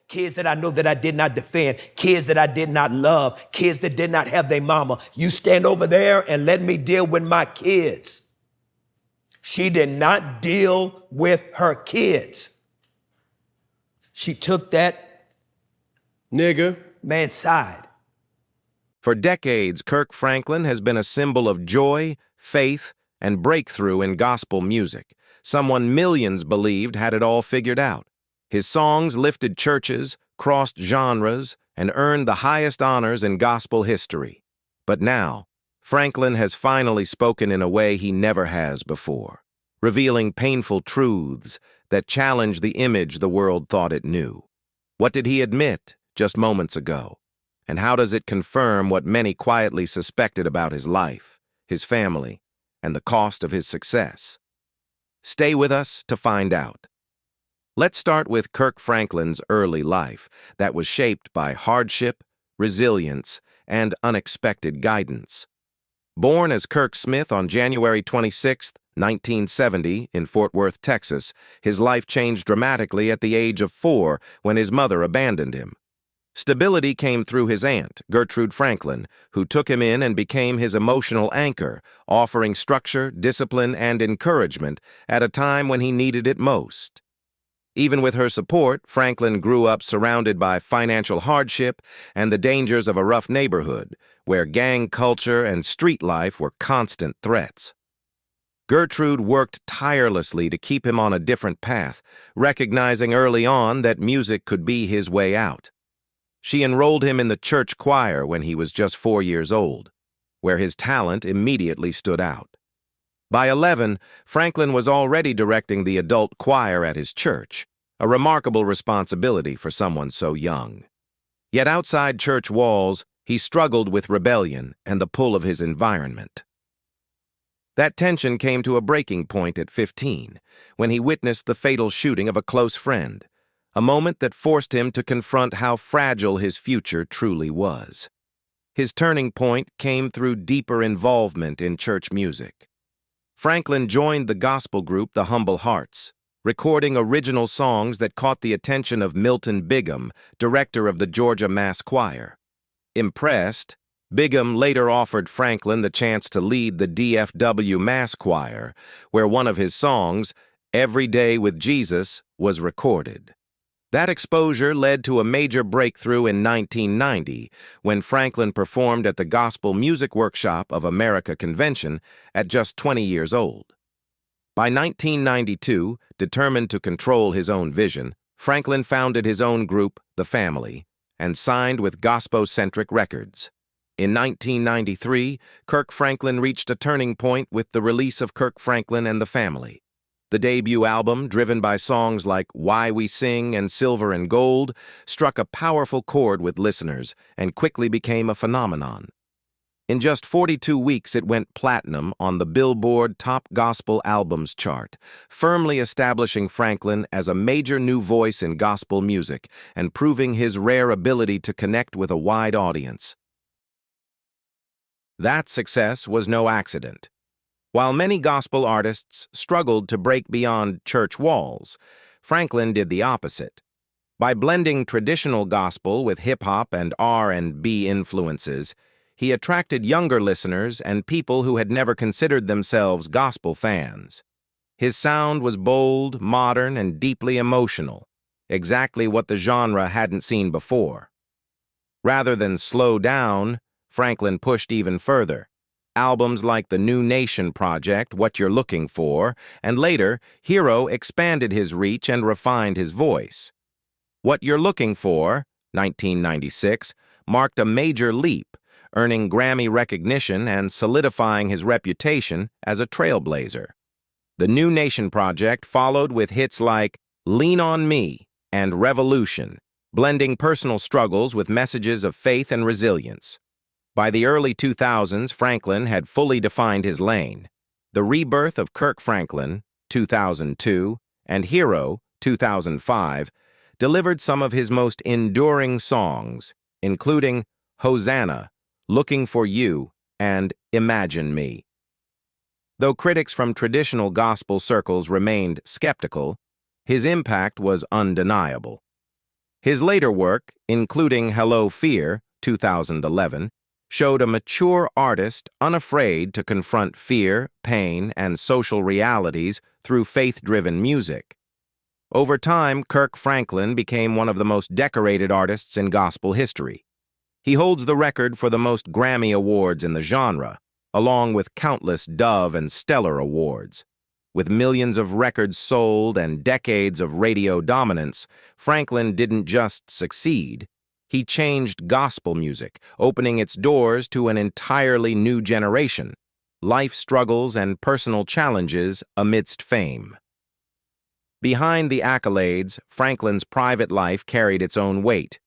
kids that I know that I did not defend, kids that I did not love, kids that did not have their mama. You stand over there and let me deal with my kids. She did not deal with her kids. She took that nigger man's side. For decades, Kirk Franklin has been a symbol of joy, faith, and breakthrough in gospel music, someone millions believed had it all figured out. His songs lifted churches, crossed genres, and earned the highest honors in gospel history. But now, Franklin has finally spoken in a way he never has before, revealing painful truths that challenge the image the world thought it knew. What did he admit just moments ago? And how does it confirm what many quietly suspected about his life, his family, and the cost of his success? Stay with us to find out. Let's start with Kirk Franklin's early life that was shaped by hardship, resilience, and unexpected guidance. Born as Kirk Smith on January 26, 1970, in Fort Worth, Texas, his life changed dramatically at the age of 4 when his mother abandoned him. Stability came through his aunt, Gertrude Franklin, who took him in and became his emotional anchor, offering structure, discipline, and encouragement at a time when he needed it most. Even with her support, Franklin grew up surrounded by financial hardship and the dangers of a rough neighborhood, where gang culture and street life were constant threats. Gertrude worked tirelessly to keep him on a different path, recognizing early on that music could be his way out. She enrolled him in the church choir when he was just 4 years old, where his talent immediately stood out. By 11, Franklin was already directing the adult choir at his church, a remarkable responsibility for someone so young. Yet outside church walls, he struggled with rebellion and the pull of his environment. That tension came to a breaking point at 15, when he witnessed the fatal shooting of a close friend, a moment that forced him to confront how fragile his future truly was. His turning point came through deeper involvement in church music. Franklin joined the gospel group The Humble Hearts, recording original songs that caught the attention of Milton Bigham, director of the Georgia Mass Choir. Impressed, Bigham later offered Franklin the chance to lead the DFW Mass Choir, where one of his songs, Every Day with Jesus, was recorded. That exposure led to a major breakthrough in 1990 when Franklin performed at the Gospel Music Workshop of America convention at just 20 years old. By 1992, determined to control his own vision, Franklin founded his own group, The Family, and signed with Gospel-Centric Records. In 1993, Kirk Franklin reached a turning point with the release of Kirk Franklin and the Family. The debut album, driven by songs like Why We Sing and Silver and Gold, struck a powerful chord with listeners and quickly became a phenomenon. In just 42 weeks, it went platinum on the Billboard Top Gospel Albums chart, firmly establishing Franklin as a major new voice in gospel music and proving his rare ability to connect with a wide audience. That success was no accident. While many gospel artists struggled to break beyond church walls, Franklin did the opposite. By blending traditional gospel with hip-hop and R&B influences, he attracted younger listeners and people who had never considered themselves gospel fans. His sound was bold, modern, and deeply emotional, exactly what the genre hadn't seen before. Rather than slow down, Franklin pushed even further. Albums like the New Nation Project, What You're Looking For, and later, Hero expanded his reach and refined his voice. What You're Looking For, 1996, marked a major leap, earning Grammy recognition and solidifying his reputation as a trailblazer. The New Nation Project followed with hits like Lean on Me and Revolution, blending personal struggles with messages of faith and resilience. By the early 2000s, Franklin had fully defined his lane. The rebirth of Kirk Franklin, 2002, and Hero, 2005, delivered some of his most enduring songs, including Hosanna, Looking for You, and Imagine Me. Though critics from traditional gospel circles remained skeptical, his impact was undeniable. His later work, including Hello, Fear, 2011, showed a mature artist unafraid to confront fear, pain, and social realities through faith-driven music. Over time, Kirk Franklin became one of the most decorated artists in gospel history. He holds the record for the most Grammy Awards in the genre, along with countless Dove and Stellar Awards. With millions of records sold and decades of radio dominance, Franklin didn't just succeed. He changed gospel music, opening its doors to an entirely new generation, life struggles and personal challenges amidst fame. Behind the accolades, Franklin's private life carried its own weight.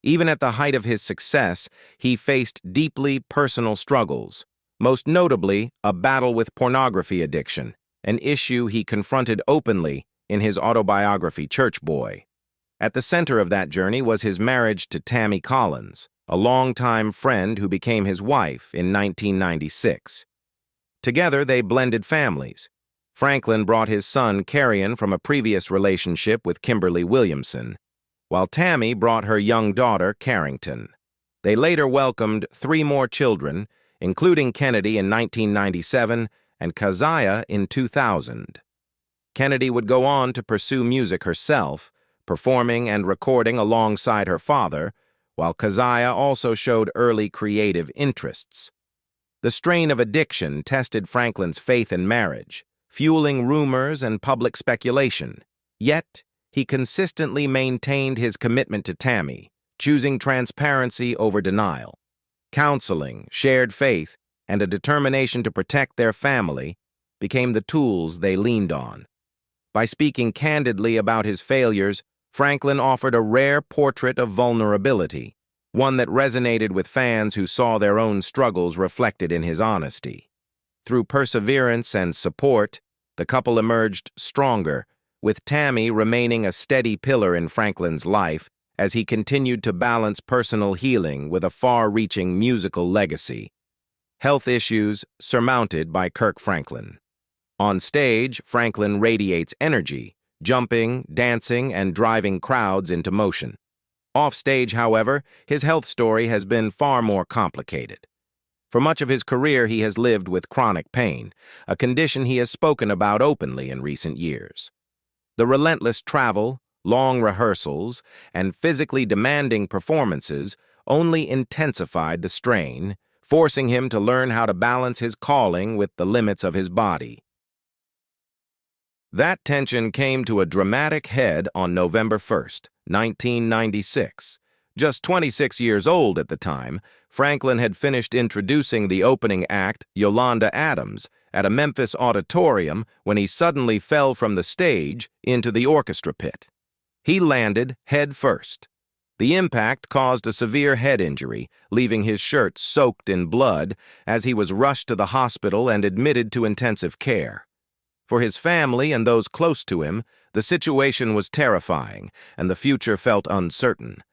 Even at the height of his success, he faced deeply personal struggles, most notably a battle with pornography addiction, an issue he confronted openly in his autobiography Church Boy. At the center of that journey was his marriage to Tammy Collins, a longtime friend who became his wife in 1996. Together, they blended families. Franklin brought his son Carrion from a previous relationship with Kimberly Williamson, while Tammy brought her young daughter Carrington. They later welcomed 3 more children, including Kennedy in 1997 and Keziah in 2000. Kennedy would go on to pursue music herself, performing and recording alongside her father, while Keziah also showed early creative interests. The strain of addiction tested Franklin's faith in marriage, fueling rumors and public speculation. Yet, he consistently maintained his commitment to Tammy, choosing transparency over denial. Counseling, shared faith, and a determination to protect their family became the tools they leaned on. By speaking candidly about his failures, Franklin offered a rare portrait of vulnerability, one that resonated with fans who saw their own struggles reflected in his honesty. Through perseverance and support, the couple emerged stronger, with Tammy remaining a steady pillar in Franklin's life as he continued to balance personal healing with a far-reaching musical legacy. Health issues surmounted by Kirk Franklin. On stage, Franklin radiates energy, jumping, dancing, and driving crowds into motion. Off-stage, however, his health story has been far more complicated. For much of his career, he has lived with chronic pain, a condition he has spoken about openly in recent years. The relentless travel, long rehearsals, and physically demanding performances only intensified the strain, forcing him to learn how to balance his calling with the limits of his body. That tension came to a dramatic head on November 1st, 1996. Just 26 years old at the time, Franklin had finished introducing the opening act, Yolanda Adams, at a Memphis auditorium when he suddenly fell from the stage into the orchestra pit. He landed head first. The impact caused a severe head injury, leaving his shirt soaked in blood as he was rushed to the hospital and admitted to intensive care. For his family and those close to him, the situation was terrifying, and the future felt uncertain.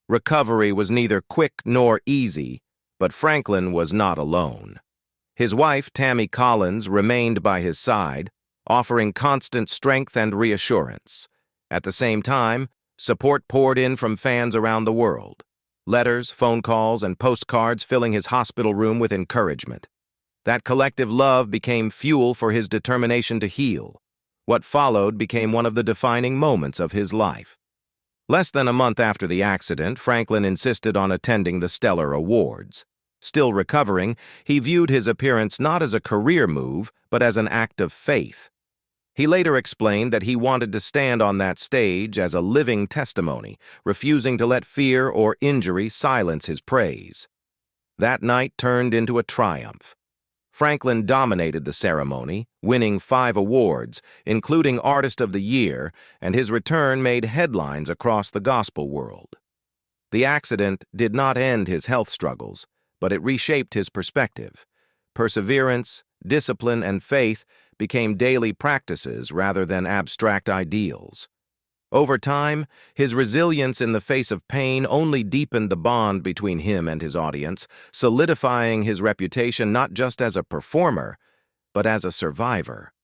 Recovery was neither quick nor easy, but Franklin was not alone. His wife, Tammy Collins, remained by his side, offering constant strength and reassurance. At the same time, support poured in from fans around the world. Letters, phone calls, and postcards filling his hospital room with encouragement. That collective love became fuel for his determination to heal. What followed became one of the defining moments of his life. Less than a month after the accident, Franklin insisted on attending the Stellar Awards. Still recovering, he viewed his appearance not as a career move, but as an act of faith. He later explained that he wanted to stand on that stage as a living testimony, refusing to let fear or injury silence his praise. That night turned into a triumph. Franklin dominated the ceremony, winning 5 awards, including Artist of the Year, and his return made headlines across the gospel world. The accident did not end his health struggles, but it reshaped his perspective. Perseverance, discipline, and faith became daily practices rather than abstract ideals. Over time, his resilience in the face of pain only deepened the bond between him and his audience, solidifying his reputation not just as a performer, but as a survivor.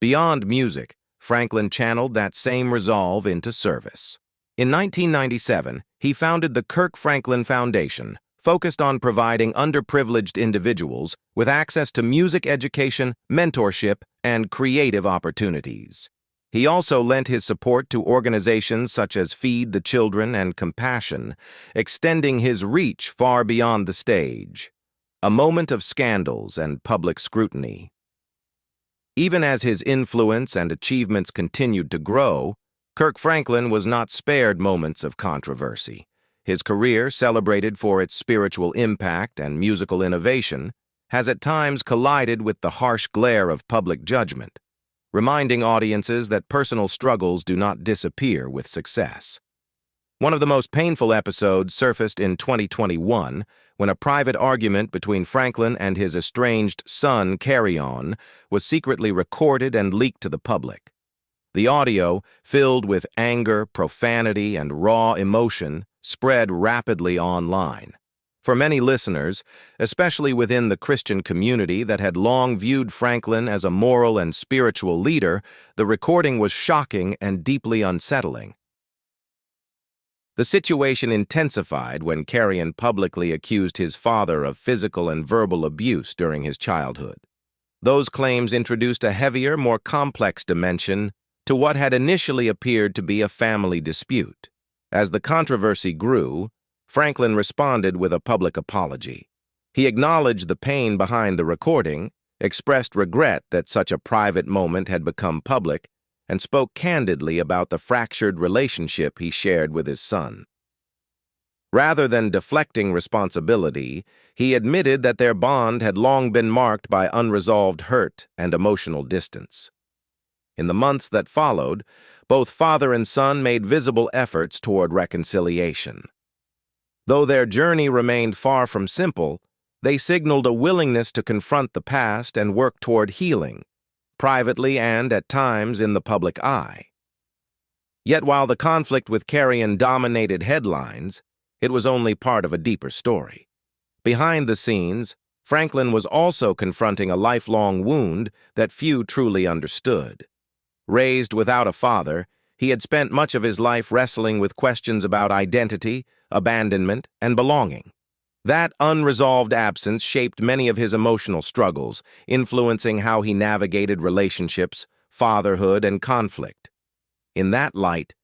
Beyond music, Franklin channeled that same resolve into service. In 1997, he founded the Kirk Franklin Foundation, focused on providing underprivileged individuals with access to music education, mentorship, and creative opportunities. He also lent his support to organizations such as Feed the Children and Compassion, extending his reach far beyond the stage. A moment of scandals and public scrutiny. Even as his influence and achievements continued to grow, Kirk Franklin was not spared moments of controversy. His career, celebrated for its spiritual impact and musical innovation, has at times collided with the harsh glare of public judgment, reminding audiences that personal struggles do not disappear with success. One of the most painful episodes surfaced in 2021 when a private argument between Franklin and his estranged son, Carry-On, was secretly recorded and leaked to the public. The audio, filled with anger, profanity, and raw emotion, spread rapidly online. For many listeners, especially within the Christian community that had long viewed Franklin as a moral and spiritual leader, the recording was shocking and deeply unsettling. The situation intensified when Carry-On publicly accused his father of physical and verbal abuse during his childhood. Those claims introduced a heavier, more complex dimension to what had initially appeared to be a family dispute. As the controversy grew, Franklin responded with a public apology. He acknowledged the pain behind the recording, expressed regret that such a private moment had become public, and spoke candidly about the fractured relationship he shared with his son. Rather than deflecting responsibility, he admitted that their bond had long been marked by unresolved hurt and emotional distance. In the months that followed, both father and son made visible efforts toward reconciliation. Though their journey remained far from simple, they signaled a willingness to confront the past and work toward healing, privately and, at times, in the public eye. Yet while the conflict with Carry-On dominated headlines, it was only part of a deeper story. Behind the scenes, Franklin was also confronting a lifelong wound that few truly understood. Raised without a father, he had spent much of his life wrestling with questions about identity, abandonment, and belonging. That unresolved absence shaped many of his emotional struggles, influencing how he navigated relationships, fatherhood, and conflict. In that light,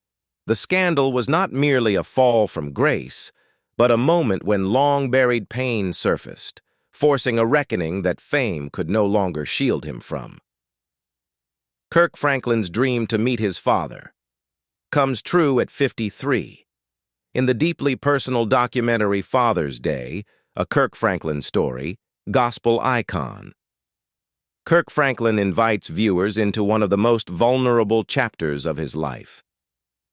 the scandal was not merely a fall from grace, but a moment when long-buried pain surfaced, forcing a reckoning that fame could no longer shield him from. Kirk Franklin's dream to meet his father comes true at 53. In the deeply personal documentary Father's Day, a Kirk Franklin story, Gospel Icon. Kirk Franklin invites viewers into one of the most vulnerable chapters of his life.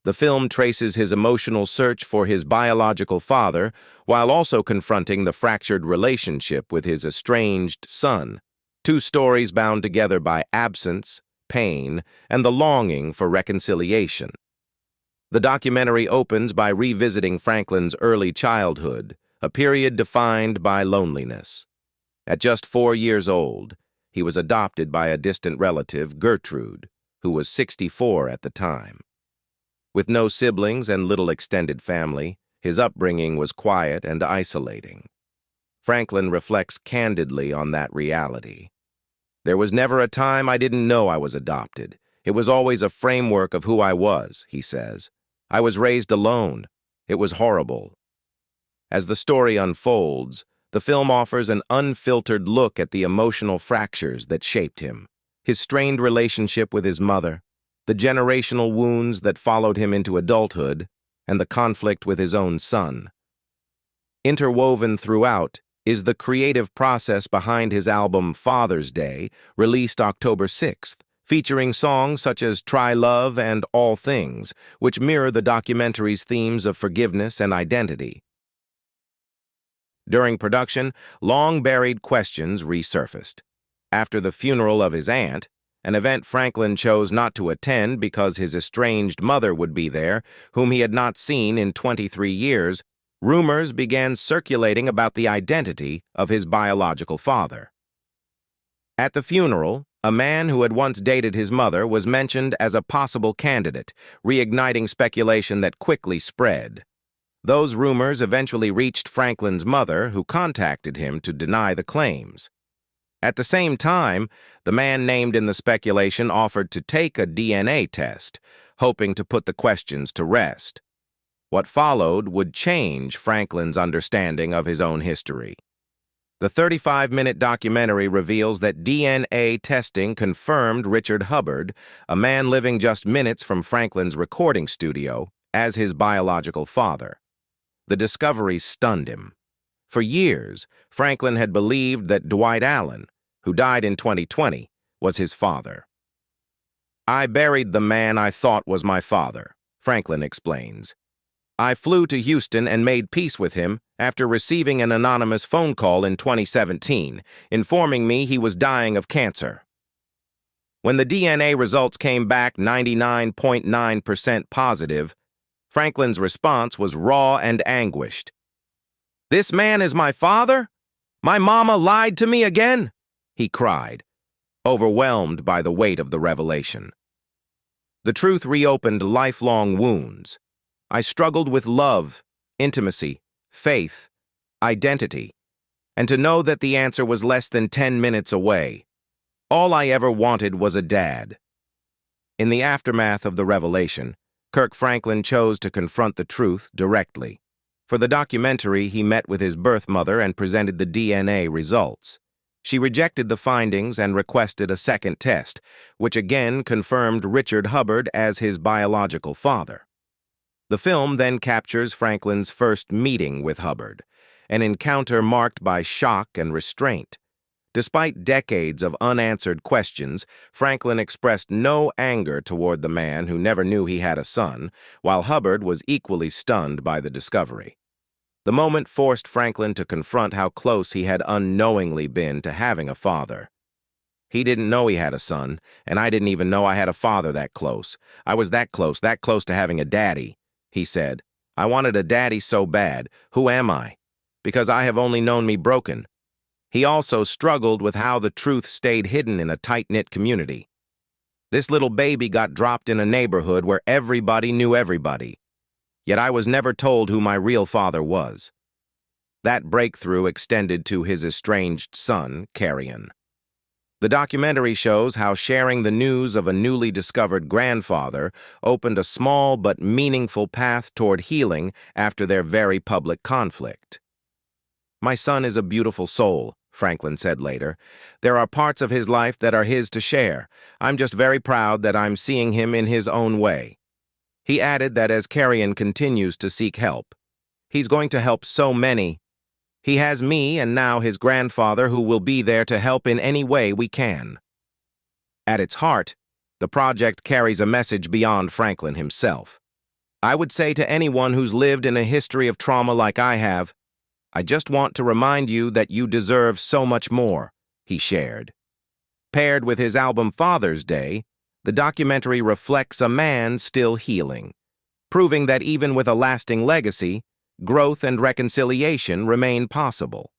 The film traces his emotional search for his biological father while also confronting the fractured relationship with his estranged son, two stories bound together by absence, pain, and the longing for reconciliation. The documentary opens by revisiting Franklin's early childhood, a period defined by loneliness. At just 4 years old, he was adopted by a distant relative, Gertrude, who was 64 at the time. With no siblings and little extended family, his upbringing was quiet and isolating. Franklin reflects candidly on that reality. There was never a time I didn't know I was adopted. It was always a framework of who I was, he says. I was raised alone. It was horrible. As the story unfolds, the film offers an unfiltered look at the emotional fractures that shaped him, his strained relationship with his mother, the generational wounds that followed him into adulthood, and the conflict with his own son. Interwoven throughout is the creative process behind his album Father's Day, released October 6th, featuring songs such as Try Love and All Things, which mirror the documentary's themes of forgiveness and identity. During production, long-buried questions resurfaced. After the funeral of his aunt, an event Franklin chose not to attend because his estranged mother would be there, whom he had not seen in 23 years, rumors began circulating about the identity of his biological father. At the funeral, A man who had once dated his mother was mentioned as a possible candidate, reigniting speculation that quickly spread. Those rumors eventually reached Franklin's mother, who contacted him to deny the claims. At the same time, the man named in the speculation offered to take a DNA test, hoping to put the questions to rest. What followed would change Franklin's understanding of his own history. The 35-minute documentary reveals that DNA testing confirmed Richard Hubbard, a man living just minutes from Franklin's recording studio, as his biological father. The discovery stunned him. For years, Franklin had believed that Dwight Allen, who died in 2020, was his father. "I buried the man I thought was my father," Franklin explains. "I flew to Houston and made peace with him after receiving an anonymous phone call in 2017, informing me he was dying of cancer." When the DNA results came back 99.9% positive, Franklin's response was raw and anguished. "This man is my father? My mama lied to me again?" he cried, overwhelmed by the weight of the revelation. The truth reopened lifelong wounds. "I struggled with love, intimacy, faith, identity, and to know that the answer was less than 10 minutes away. All I ever wanted was a dad." In the aftermath of the revelation, Kirk Franklin chose to confront the truth directly. For the documentary, he met with his birth mother and presented the DNA results. She rejected the findings and requested a second test, which again confirmed Richard Hubbard as his biological father. The film then captures Franklin's first meeting with Hubbard, an encounter marked by shock and restraint. Despite decades of unanswered questions, Franklin expressed no anger toward the man who never knew he had a son, while Hubbard was equally stunned by the discovery. The moment forced Franklin to confront how close he had unknowingly been to having a father. "He didn't know he had a son, and I didn't even know I had a father that close. I was that close to having a daddy," he said. "I wanted a daddy so bad. Who am I? Because I have only known me broken." He also struggled with how the truth stayed hidden in a tight-knit community. "This little baby got dropped in a neighborhood where everybody knew everybody. Yet I was never told who my real father was." That breakthrough extended to his estranged son, Carrion. The documentary shows how sharing the news of a newly discovered grandfather opened a small but meaningful path toward healing after their very public conflict. "My son is a beautiful soul," Franklin said later. "There are parts of his life that are his to share. I'm just very proud that I'm seeing him in his own way." He added that as Carrion continues to seek help, he's going to help so many. He has me and now his grandfather who will be there to help in any way we can. At its heart, the project carries a message beyond Franklin himself. "I would say to anyone who's lived in a history of trauma like I have, I just want to remind you that you deserve so much more," he shared. Paired with his album Father's Day, the documentary reflects a man still healing, proving that even with a lasting legacy, growth and reconciliation remain possible.